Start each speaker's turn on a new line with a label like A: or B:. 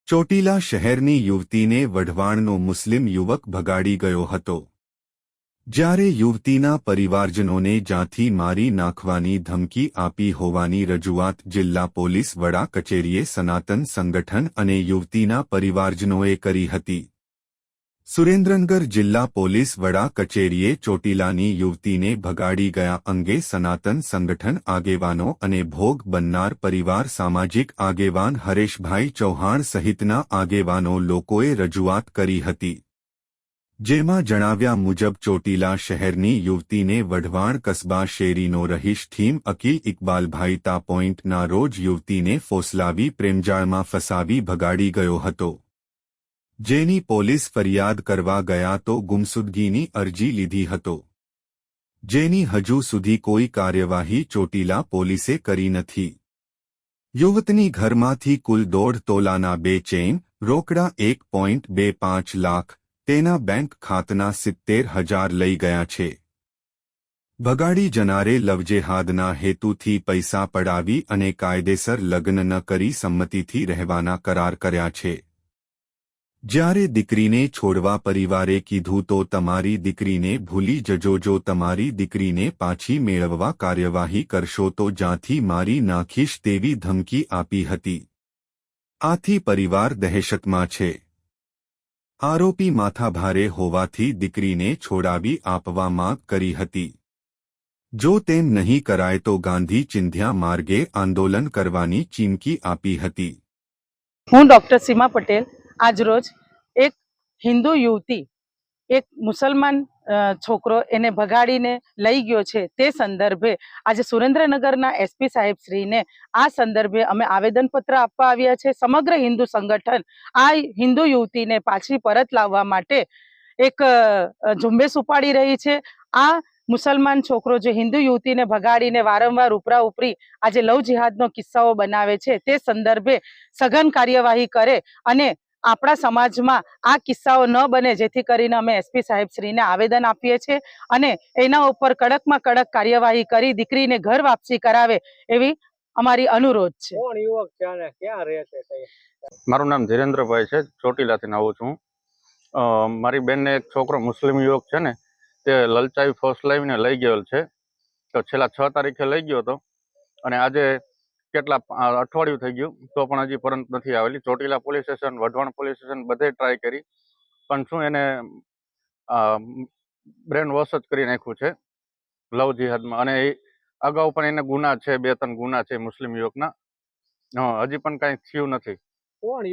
A: ચોટીલા શહેરની યુવતીને વઢવાણનો મુસ્લિમ યુવક ભગાડી ગયો હતો, જ્યારે યુવતીના પરિવારજનોને જાથી મારી નાખવાની ધમકી આપી હોવાની રજૂઆત જિલ્લા પોલીસ વડા કચેરીએ સનાતન સંગઠન અને યુવતીના પરિવારજનોએ કરી હતી। સુરેન્દ્રનગર જિલ્લા પોલીસ વડા કચેરીએ ચોટીલાની યુવતીને ભગાડી ગયા અંગે સનાતન સંગઠન આગેવાનો અને ભોગ બનનાર પરિવાર સામાજિક આગેવાન હરેશભાઈ ચૌહાણ સહિતના આગેવાનો લોકોએ રજૂઆત કરી હતી, જેમાં જણાવ્યા મુજબ ચોટીલા શહેરની યુવતીને વઢવાણ કસ્બા શેરીનો રહીશ થીમ અકીલ ઇકબાલભાઈ તા પોઈન્ટના રોજ યુવતીને ફોસલાવી પ્રેમજાળમાં ફસાવી ભગાડી ગયો હતો, જેની પોલીસ ફરિયાદ કરવા ગયા તો ગુમસુદગીની અરજી લીધી હતો, જેની હજુ સુધી કોઈ કાર્યવાહી ચોટીલા પોલીસે કરી નથી। યુવતની ઘરમાંથી કુલ 1.5 તોલાના 2 ચેઇન, રોકડા 1.25 લાખ, તેના બેંક ખાતાના 70,000 લઈ ગયા છે। ભગાડી જનારે લવજેહાદના હેતુથી પૈસા પડાવી અને કાયદેસર લગ્ન ન કરી સંમતિથી રહેવાના કરાર કર્યા છે। જ્યારે દીકરીને છોડવા પરિવારે કીધું તો તમારી દીકરીને ભૂલી જજો, જો તમારી દીકરીને પાછી મેળવવા કાર્યવાહી કરશો તો જાથી મારી નાખીશ તેવી ધમકી આપી હતી। આથી પરિવાર દહેશતમાં છે। આરોપી માથાભારે હોવાથી દીકરીને છોડાવી આપવા માંગ કરી હતી। જો તેમ નહીં કરાય તો ગાંધી ચિંધ્યા માર્ગે આંદોલન કરવાની ચીમકી આપી હતી।
B: હું ડોક્ટર સીમા પટેલ આજરોજ એક હિન્દુ યુવતી એક મુસલમાન છોકરો એને ભગાડીને લઈ ગયો છે તે સંદર્ભે આજે સુરેન્દ્રનગરના એસપી સાહેબ શ્રીને આ સંદર્ભે અમે આવેદનપત્ર આપવા આવ્યા છે। સમગ્ર હિન્દુ સંગઠન આ હિન્દુ યુવતીને પાછી પરત લાવવા માટે એક ઝુંબેશ ઉપાડી રહી છે। આ મુસલમાન છોકરો જે હિન્દુ યુવતીને ભગાડીને વારંવાર ઉપરા ઉપરી આજે લવ જિહાદનો કિસ્સાઓ બનાવે છે તે સંદર્ભે સઘન કાર્યવાહી કરે અને આપણા સમાજમાં આ કિસ્સાઓ ન બને, જેથી કરીને અમે એસપી સાહેબ શ્રીને આવેદન આપીએ છીએ અને એના ઉપર કડકમાં કડક કાર્યવાહી કરી દીકરીને ઘર વાપસી કરાવે એવી અમારી અનુરોધ છે।
C: કોણ યુવક છે અને ક્યાં રહે છે?
D: મારું નામ ધીરેન્દ્રભાઈ છે, ચોટીલાથી આવું છું। મારી બેનને એક છોકરો મુસ્લિમ યુવક છે ને તે લલચાવી ફોસલાવીને લઈ ગયેલ છે। તો છેલ્લા 6 તારીખે લઈ ગયો હતો અને આજે કેટલા અઠવાડિયું થઈ ગયું તો પણ હજી પરત નથી આવેલી। Chotila police station, Wadhwan police station બધે ટ્રાય કરી પણ શું એને બ્રેન વોશ જ કરી નાખ્યું છે લવ જિહાદમાં। અને અગાઉ પણ એને ગુના છે, 2-3 ગુના છે મુસ્લિમ યુવકના, હજી પણ કાંઈ થયું નથી।
C: કોણ